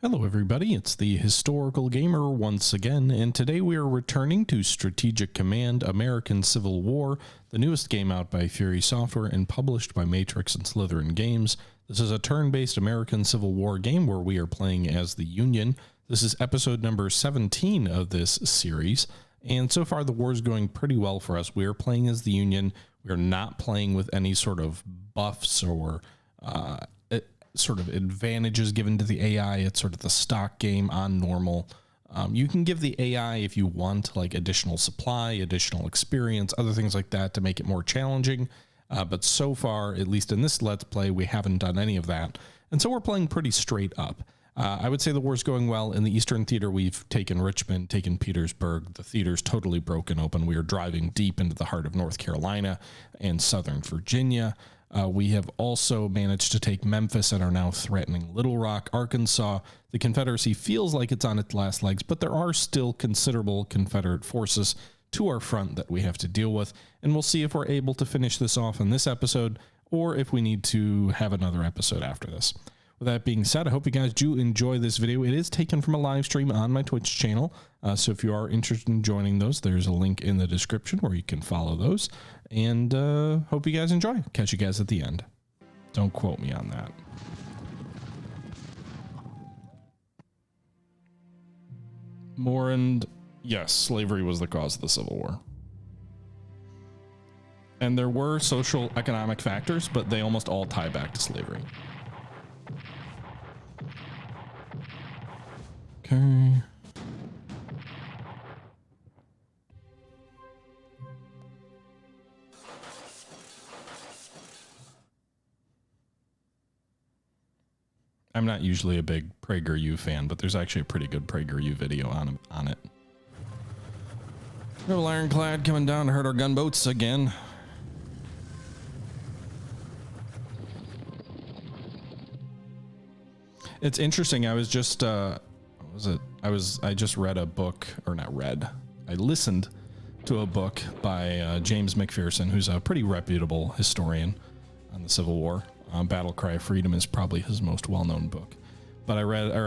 Hello everybody, it's the Historical Gamer once again, and today we are returning to Strategic Command American Civil War, the newest game out by Fury Software and published by Matrix and Slytherin Games. This is a turn-based American Civil War game where we are playing as the Union. This is episode number 17 of this series, and so far the war is going pretty well for us. We are playing as the Union. We are not playing with any sort of buffs or sort of advantages given to the AI. It's sort of the stock game on normal. You can give the AI, if you want, like additional supply, additional experience, other things like that to make it more challenging. But so far, at least in this Let's Play, we haven't done any of that. And so we're playing pretty straight up. I would say the war's going well. In the Eastern Theater, we've taken Richmond, taken Petersburg. The theater's totally broken open. We are driving deep into the heart of North Carolina and Southern Virginia. We have also managed to take Memphis and are now threatening Little Rock, Arkansas. The Confederacy feels like it's on its last legs, but there are still considerable Confederate forces to our front that we have to deal with. And we'll see if we're able to finish this off in this episode or if we need to have another episode after this. With that being said, I hope you guys do enjoy this video. It is taken from a live stream on my Twitch channel. So if you are interested in joining those, there's a link in the description where you can follow those. And hope you guys enjoy. Catch you guys at the end. Don't quote me on that. And yes, slavery was the cause of the Civil War. And there were social economic factors, but they almost all tie back to slavery. Okay. I'm not usually a big PragerU fan, but there's actually a pretty good PragerU video on it. No ironclad coming down to hurt our gunboats again. It's interesting. I was just what was it? I just read a book, or not read. I listened to a book by James McPherson, who's a pretty reputable historian on the Civil War. Battle Cry of Freedom is probably his most well-known book. But I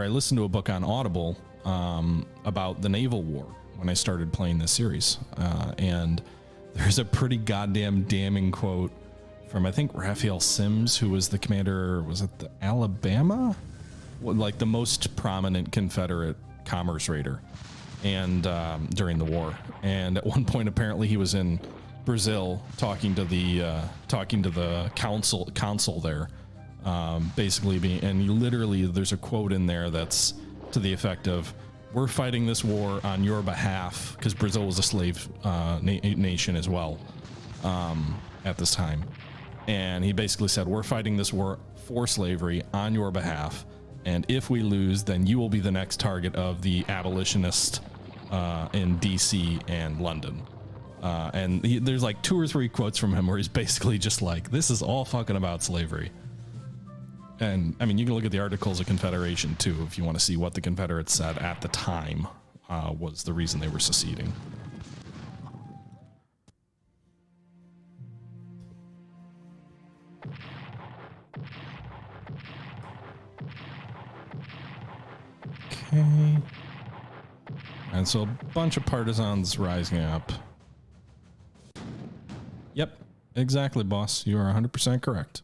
listened to a book on Audible about the Naval War when I started playing this series. And there's a pretty goddamn damning quote from, I think, Raphael Sims, who was the commander, was it the Alabama? Like the most prominent Confederate commerce raider and during the war. And at one point, apparently he was in Brazil talking to the consul there, basically and literally there's a quote in there that's to the effect of, "We're fighting this war on your behalf," because Brazil was a slave nation as well at this time. And he basically said, "We're fighting this war for slavery on your behalf, and if we lose, then you will be the next target of the abolitionists in DC and London." And there's like 2 or 3 quotes from him where he's basically just like, this is all fucking about slavery. And I mean, you can look at the Articles of Confederation too, if you want to see what the Confederates said at the time was the reason they were seceding. Okay. And so a bunch of partisans rising up. Yep, exactly, boss. You are 100% correct.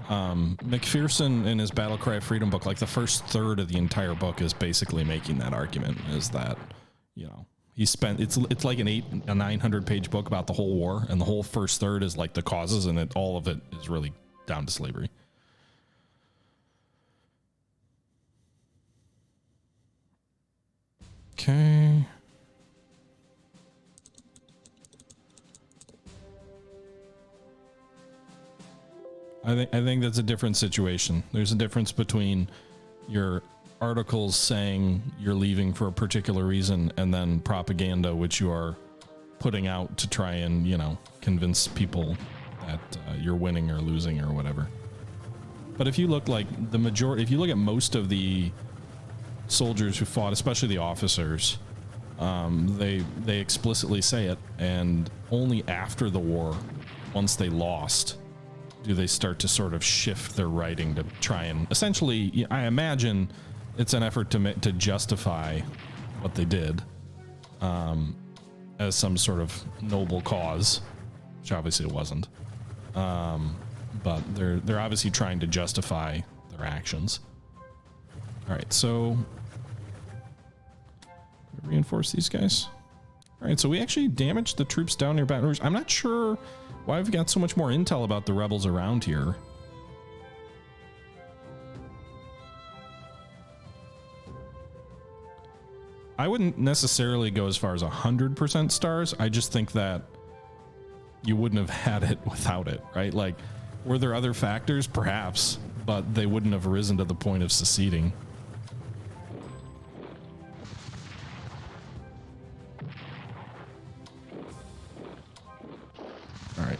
McPherson in his Battle Cry of Freedom book, like the first third of the entire book is basically making that argument, is that, you know, he spent, it's like a 900 page book about the whole war, and the whole first third is like the causes, and all of it is really down to slavery. Okay. I think that's a different situation. There's a difference between your articles saying you're leaving for a particular reason and then propaganda which you are putting out to try and, you know, convince people that you're winning or losing or whatever. But if you look like the majority, if you look at most of the soldiers who fought, especially the officers, they explicitly say it, and only after the war once they lost, do they start to sort of shift their writing to try and essentially, I imagine it's an effort to justify what they did as some sort of noble cause, which obviously it wasn't. But they're obviously trying to justify their actions. All right, so reinforce these guys. All right, so we actually damaged the troops down near Baton Rouge. I'm not sure why we've got so much more intel about the rebels around here. I wouldn't necessarily go as far as 100% stars. I just think that you wouldn't have had it without it, right? Like, were there other factors? Perhaps, but they wouldn't have risen to the point of seceding. All right.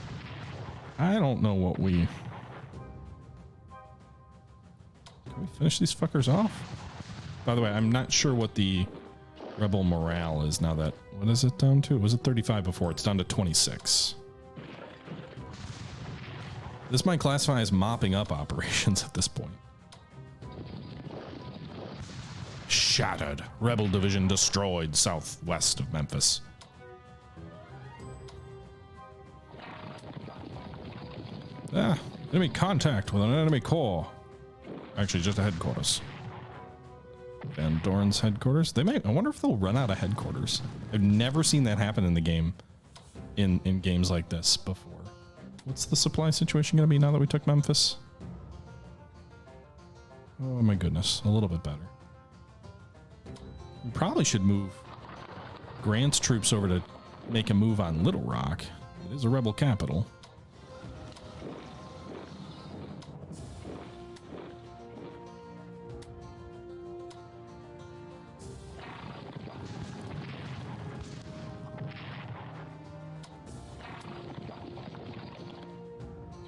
I don't know what we... Can we finish these fuckers off? By the way, I'm not sure what the rebel morale is now that... What is it down to? Was it 35 before? It's down to 26. This might classify as mopping up operations at this point. Shattered. Rebel division destroyed southwest of Memphis. Ah, enemy contact with an enemy corps. Actually, just a headquarters. Van Doren's headquarters. They might. I wonder if they'll run out of headquarters. I've never seen that happen in the game, in games like this before. What's the supply situation going to be now that we took Memphis? Oh my goodness, a little bit better. We probably should move Grant's troops over to make a move on Little Rock. It is a rebel capital.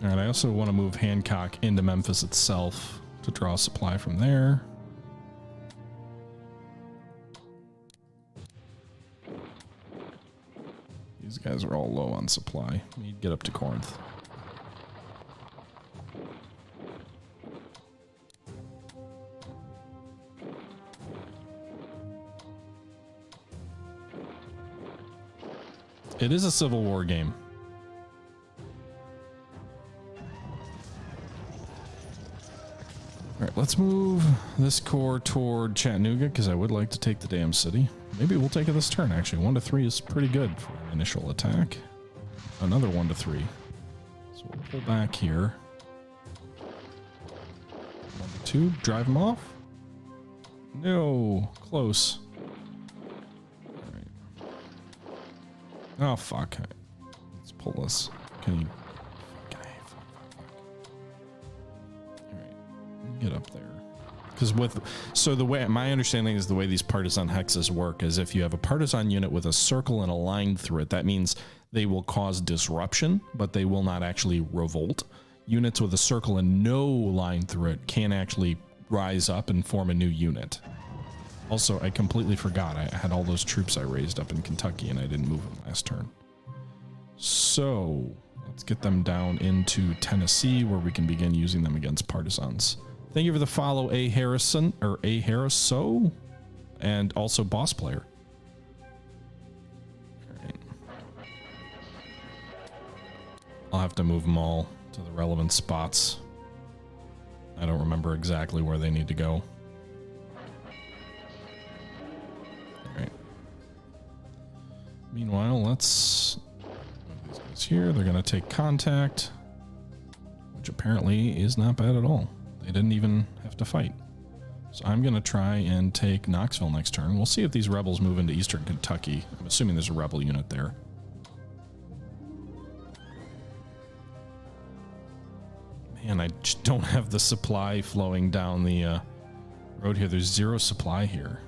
All right, I also want to move Hancock into Memphis itself to draw supply from there. These guys are all low on supply. We need to get up to Corinth. It is a Civil War game. All right, let's move this corps toward Chattanooga because I would like to take the damn city. Maybe we'll take it this turn, actually. 1 to 3 is pretty good for an initial attack. Another 1 to 3. So we'll pull back here. 1 to 2, drive them off. No, close. All right. Oh, fuck. Let's pull this. Can you... Get up there, because so the way my understanding is the way these partisan hexes work is if you have a partisan unit with a circle and a line through it, that means they will cause disruption, but they will not actually revolt. Units with a circle and no line through it can actually rise up and form a new unit. Also, I completely forgot I had all those troops I raised up in Kentucky and I didn't move them last turn. So let's get them down into Tennessee where we can begin using them against partisans. Thank you for the follow, A. Harrison, or A. Harriso, and also Boss Player. All right. I'll have to move them all to the relevant spots. I don't remember exactly where they need to go. All right. Meanwhile, let's move these guys here. They're going to take contact, which apparently is not bad at all. They didn't even have to fight. So I'm going to try and take Knoxville next turn. We'll see if these rebels move into eastern Kentucky. I'm assuming there's a rebel unit there. Man, I just don't have the supply flowing down the road here. There's zero supply here.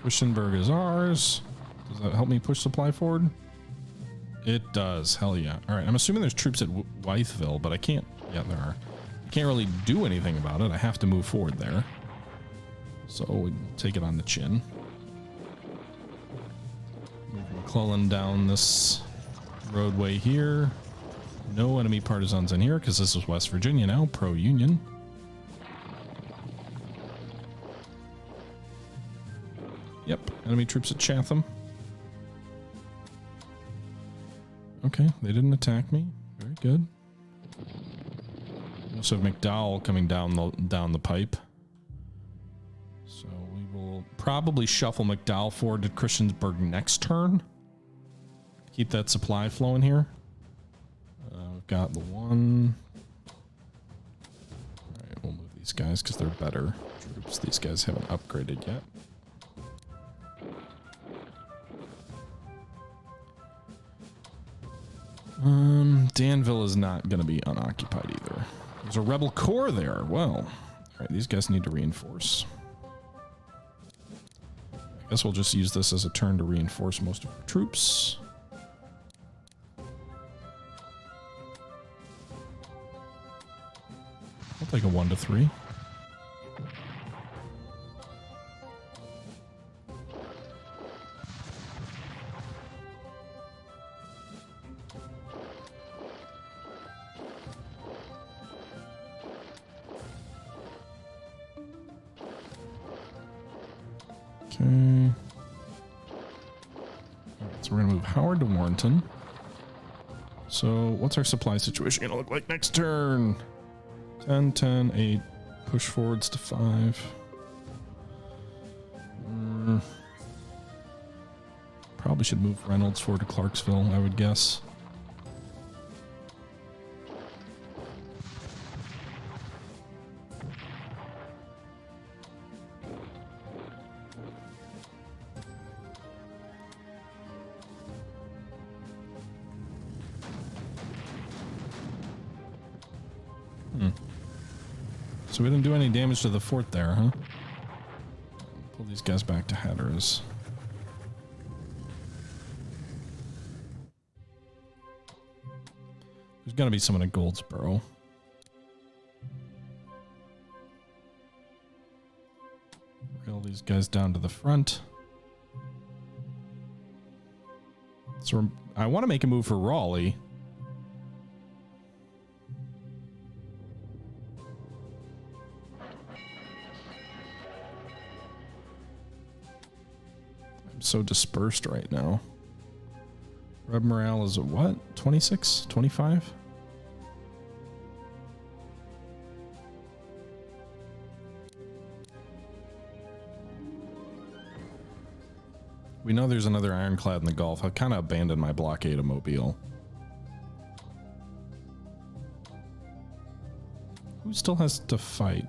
Christiansburg is ours. Does that help me push supply forward? It does. Hell yeah. All right. I'm assuming there's troops at Wytheville, but I can't. Yeah, there are. I can't really do anything about it. I have to move forward there. So we take it on the chin. Move McClellan down this roadway here. No enemy partisans in here because this is West Virginia now, pro-Union. Yep, enemy troops at Chatham. Okay, they didn't attack me. Very good. We also have McDowell coming down the pipe. So we will probably shuffle McDowell forward to Christiansburg next turn. Keep that supply flowing here. We've got the one. All right, we'll move these guys because they're better troops. These guys haven't upgraded yet. Danville is not going to be unoccupied either. There's a rebel corps there. Well, all right, these guys need to reinforce. I guess we'll just use this as a turn to reinforce most of our troops. I'll take a 1 to 3. Okay. Alright, so we're gonna move Howard to Warrenton. So what's our supply situation gonna look like next turn? 10, 10, 8. Push forwards to 5. Probably should move Reynolds forward to Clarksville, I would guess. So we didn't do any damage to the fort there, huh? Pull these guys back to Hatteras. There's got to be someone at Goldsboro. Rail these guys down to the front. So I want to make a move for Raleigh. So dispersed right now. Reb morale is at what? 26? 25? We know there's another ironclad in the Gulf. I've kind of abandoned my blockade of Mobile. Who still has to fight?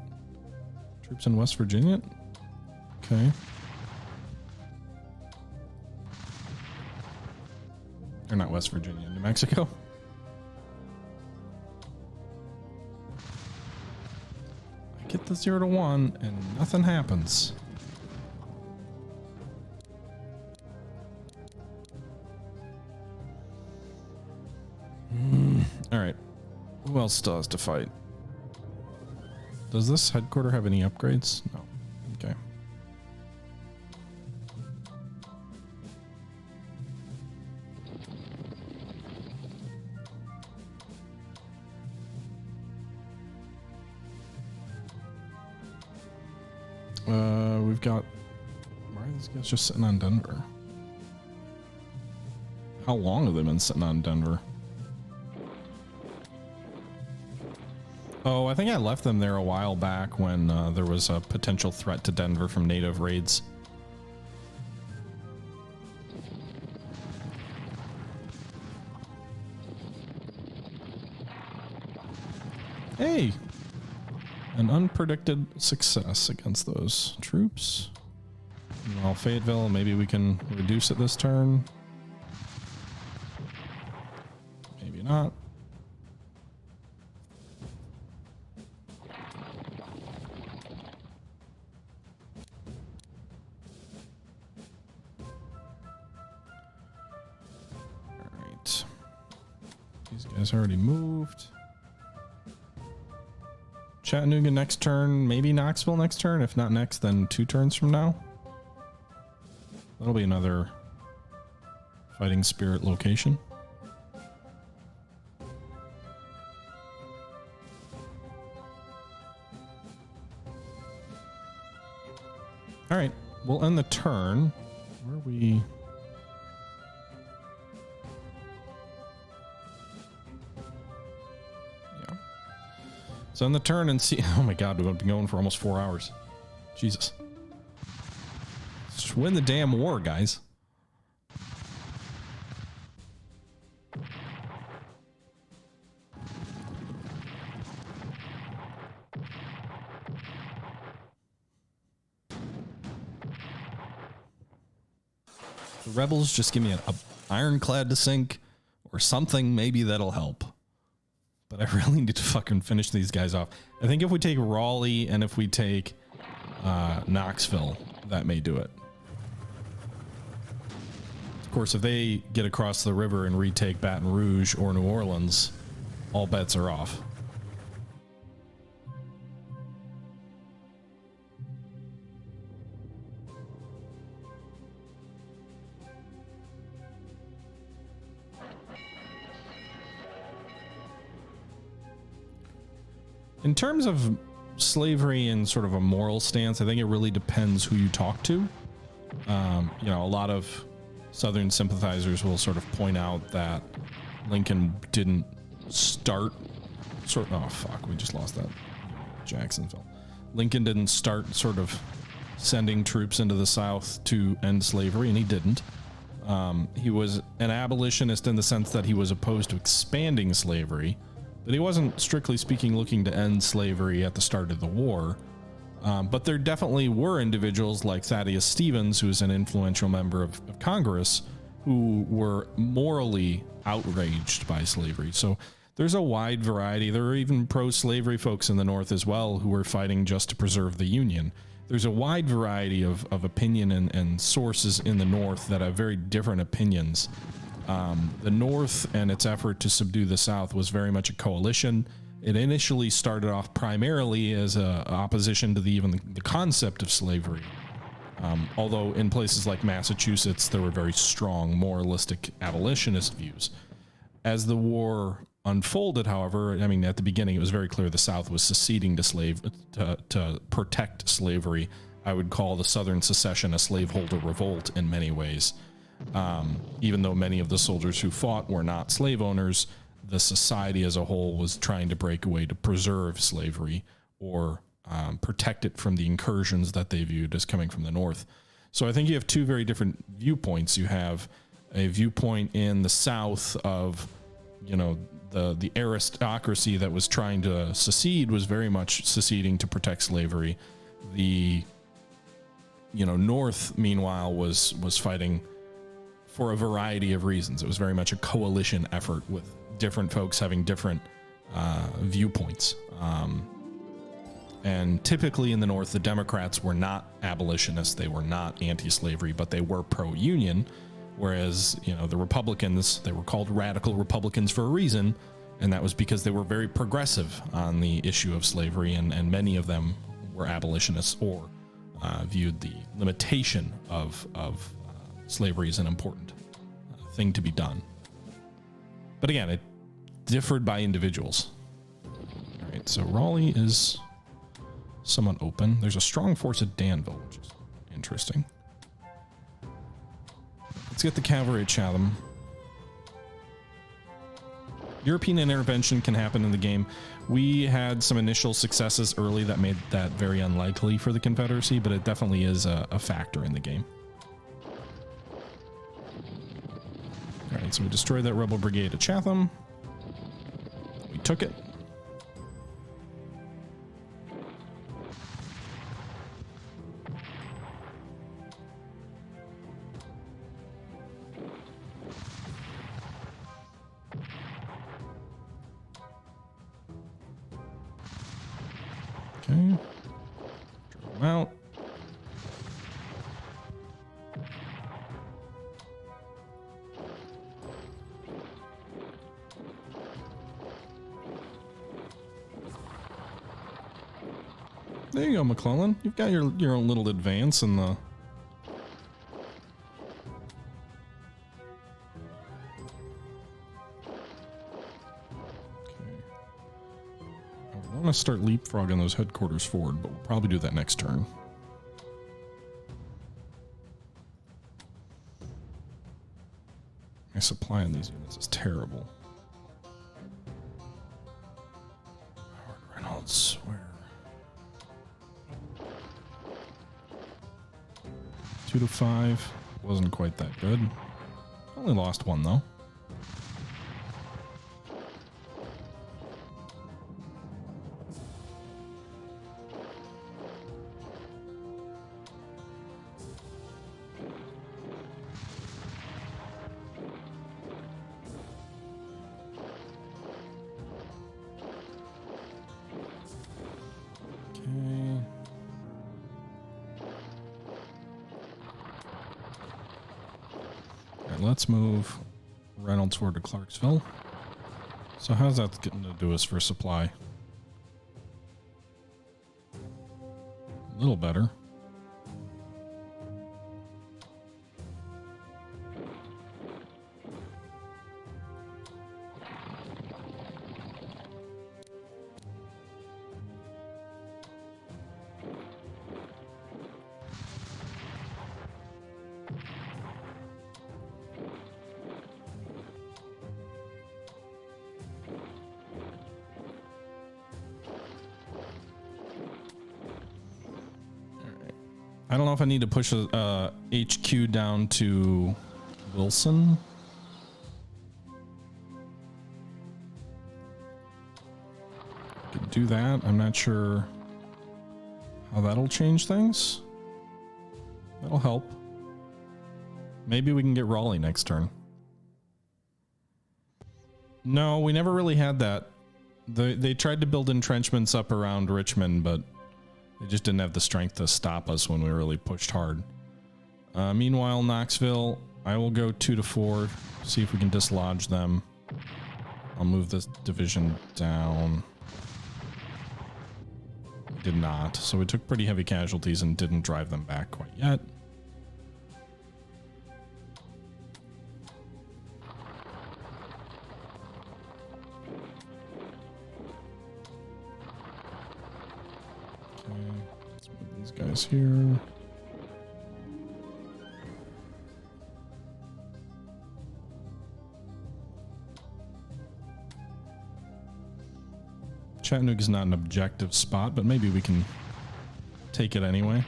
Troops in West Virginia? Okay. Or not West Virginia, New Mexico. I get the 0 to 1 and nothing happens. All right. Who else still has to fight? Does this headquarters have any upgrades? No. Okay. We've got... Why are these guys just sitting on Denver? How long have they been sitting on Denver? Oh, I think I left them there a while back when there was a potential threat to Denver from native raids. Hey! An unpredicted success against those troops. Well, Fayetteville, maybe we can reduce it this turn. Maybe not. Alright. These guys already moved. Chattanooga next turn, maybe Knoxville next turn. If not next, then 2 turns from now. That'll be another fighting spirit location. All right, we'll end the turn. Where are we? Yeah. So end the turn and see. Oh my God, we've been going for almost 4 hours. Jesus. Just win the damn war, guys. The rebels just give me an ironclad to sink or something, maybe that'll help. But I really need to fucking finish these guys off. I think if we take Raleigh and if we take Knoxville, that may do it. Of course, if they get across the river and retake Baton Rouge or New Orleans, all bets are off. In terms of slavery and sort of a moral stance, I think it really depends who you talk to. You know, a lot of Southern sympathizers will sort of point out that Lincoln didn't start oh fuck, we just lost that. Jacksonville. Lincoln didn't start sort of sending troops into the South to end slavery, and he didn't. He was an abolitionist in the sense that he was opposed to expanding slavery, but he wasn't, strictly speaking, looking to end slavery at the start of the war. But there definitely were individuals like Thaddeus Stevens, who was an influential member of Congress, who were morally outraged by slavery. So there's a wide variety. There are even pro-slavery folks in the North as well who were fighting just to preserve the Union. There's a wide variety of opinion and sources in the North that have very different opinions. The North and its effort to subdue the South was very much a coalition. It initially started off primarily as a opposition to even the concept of slavery. Although in places like Massachusetts, there were very strong moralistic abolitionist views. As the war unfolded, however, I mean, at the beginning, it was very clear the South was seceding to protect slavery. I would call the Southern secession a slaveholder revolt in many ways. Even though many of the soldiers who fought were not slave owners, the society as a whole was trying to break away to preserve slavery or protect it from the incursions that they viewed as coming from the North. So I think you have two very different viewpoints. You have a viewpoint in the South of, you know, the aristocracy that was trying to secede was very much seceding to protect slavery. The, you know, North, meanwhile, was fighting for a variety of reasons. It was very much a coalition effort with different folks having different viewpoints. And typically in the North, the Democrats were not abolitionists. They were not anti-slavery, but they were pro-union. Whereas, you know, the Republicans, they were called radical Republicans for a reason. And that was because they were very progressive on the issue of slavery. And many of them were abolitionists or viewed the limitation of slavery as an important thing to be done. But again, it differed by individuals. All right, so Raleigh is somewhat open. There's a strong force at Danville, which is interesting. Let's get the cavalry at Chatham. European intervention can happen in the game. We had some initial successes early that made that very unlikely for the Confederacy, but it definitely is a factor in the game. All right, so we destroyed that rebel brigade at Chatham. We took it. Okay. Draw them out. There you go, McClellan. You've got your own little advance in the... Okay. I want to start leapfrogging those headquarters forward, but we'll probably do that next turn. My supply on these units is terrible. Howard Reynolds, where? 2 to 5. Wasn't quite that good. Only lost one though. Let's move Reynolds forward to Clarksville. So how's that getting to do us for supply? A little better. I don't know if I need to push a HQ down to Wilson. Could do that. I'm not sure how that'll change things. That'll help. Maybe we can get Raleigh next turn. No, we never really had that. They tried to build entrenchments up around Richmond, but they just didn't have the strength to stop us when we really pushed hard. Meanwhile, Knoxville, I will go 2 to 4, see if we can dislodge them. I'll move this division down. Did not, so we took pretty heavy casualties and didn't drive them back quite yet. Let's move these guys here. Chattanooga's not an objective spot, but maybe we can take it anyway.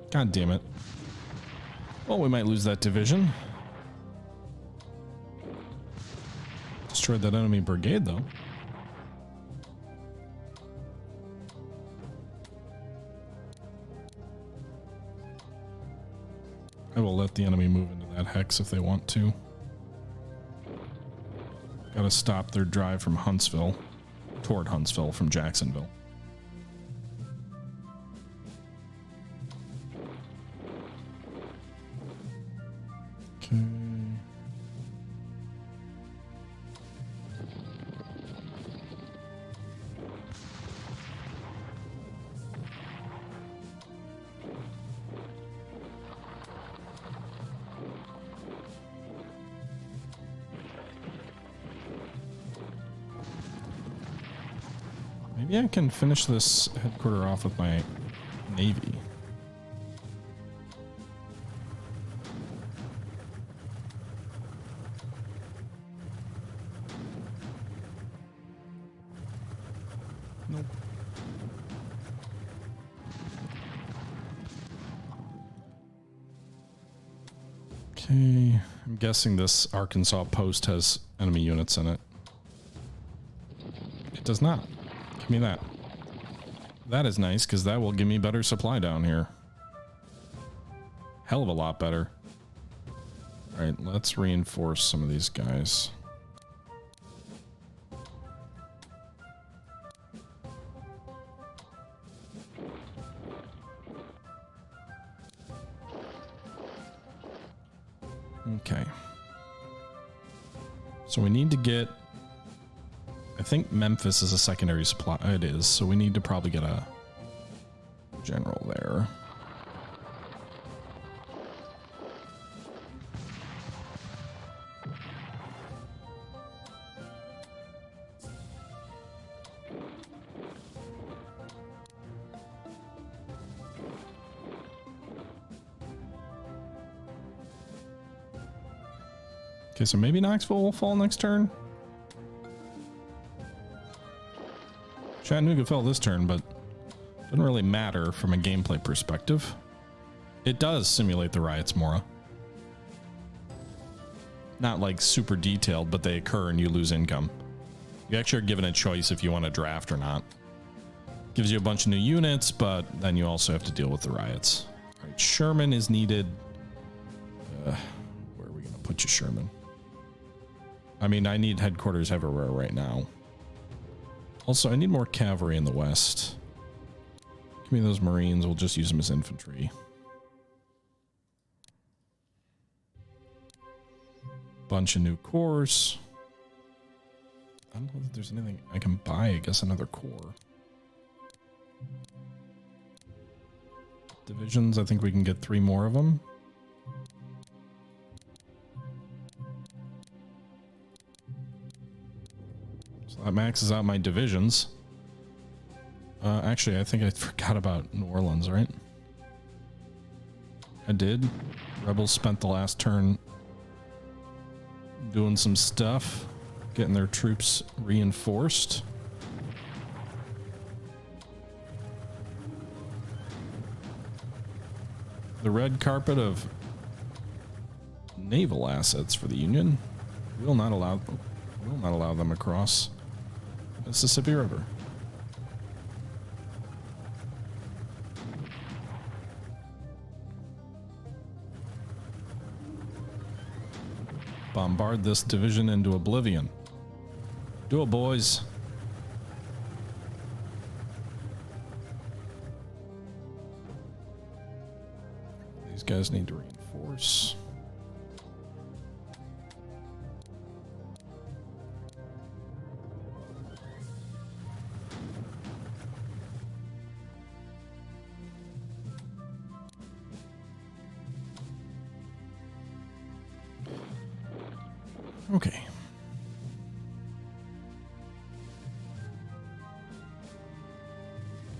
God damn it. Well, we might lose that division. Destroyed that enemy brigade, though. I will let the enemy move into that hex if they want to. Gotta stop their drive from Huntsville, toward Huntsville from Jacksonville. Okay. Maybe I can finish this headquarter off with my navy. Nope. Okay, I'm guessing this Arkansas post has enemy units in it. It does not. Give me that. That is nice, because that will give me better supply down here. Hell of a lot better. Alright, let's reinforce some of these guys. Okay. So we need to get think Memphis is a secondary supply. It is, so we need to probably get a general there. Okay, so maybe Knoxville will fall next turn. Chattanooga fell this turn, but doesn't really matter from a gameplay perspective. It does simulate the riots, Mora. Not like super detailed, but they occur and you lose income. You actually are given a choice if you want to draft or not. Gives you a bunch of new units, but then you also have to deal with the riots. All right, Sherman is needed. Where are we going to put you, Sherman? I mean, I need headquarters everywhere right now. Also, I need more cavalry in the west. Give me those Marines. We'll just use them as infantry. Bunch of new corps. I don't know that there's anything I can buy. I guess another corps. Divisions. I think we can get 3 more of them. That maxes out my divisions. Actually, I think I forgot about New Orleans, right? I did. Rebels spent the last turn doing some stuff, getting their troops reinforced. The red carpet of naval assets for the Union will not allow them across Mississippi River. Bombard this division into oblivion. Do it, boys. These guys need to reinforce. Okay.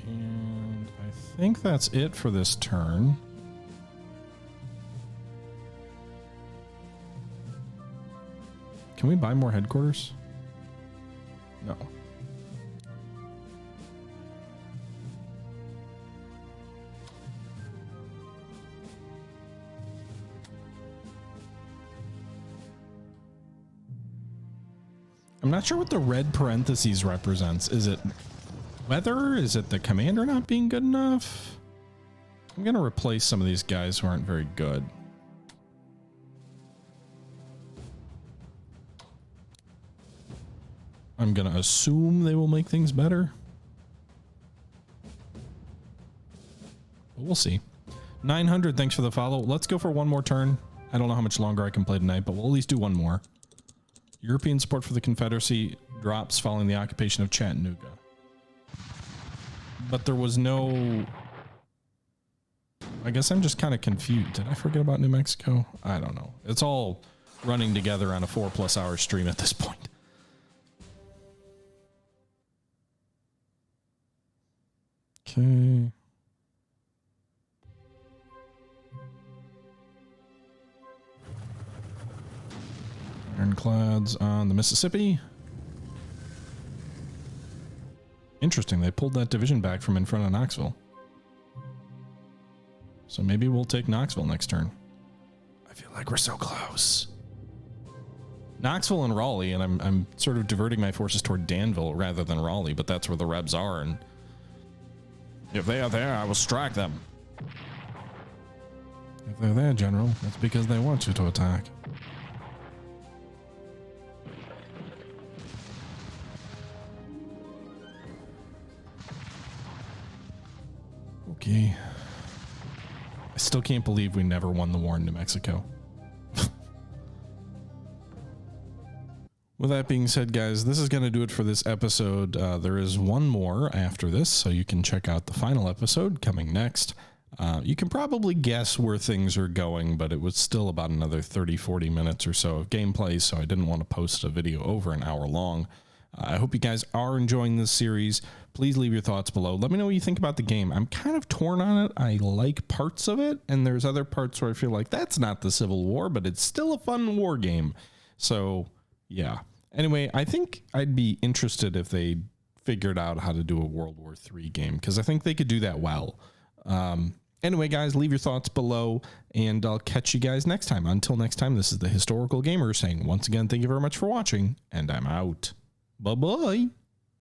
And I think that's it for this turn. Can we buy more headquarters? No. I'm not sure what the red parentheses represents. Is it weather? Is it the commander not being good enough? I'm going to replace some of these guys who aren't very good. I'm going to assume they will make things better. But we'll see. 900, thanks for the follow. Let's go for one more turn. I don't know how much longer I can play tonight, but we'll at least do one more. European support for the Confederacy drops following the occupation of Chattanooga. But there was no... I guess I'm just kind of confused. Did I forget about New Mexico? I don't know. It's all running together on a 4+ hour stream at this point. Okay. Ironclads on the Mississippi. Interesting, they pulled that division back from in front of Knoxville. So maybe we'll take Knoxville next turn. I feel like we're so close. Knoxville and Raleigh, and I'm sort of diverting my forces toward Danville rather than Raleigh, but that's where the Rebs are, and if they are there, I will strike them. If they're there, General, that's because they want you to attack. Okay. I still can't believe we never won the war in New Mexico. With that being said, guys, this is going to do it for this episode. There is one more after this, so you can check out the final episode coming next. You can probably guess where things are going, but it was still about another 30-40 minutes or so of gameplay, so I didn't want to post a video over an hour long. I hope you guys are enjoying this series. Please leave your thoughts below. Let me know what you think about the game. I'm kind of torn on it. I like parts of it, and there's other parts where I feel like that's not the Civil War, but it's still a fun war game. So, yeah. Anyway, I think I'd be interested if they figured out how to do a World War III game, because I think they could do that well. Anyway, guys, leave your thoughts below, and I'll catch you guys next time. Until next time, this is the Historical Gamer saying once again, thank you very much for watching, and I'm out. Bye-bye.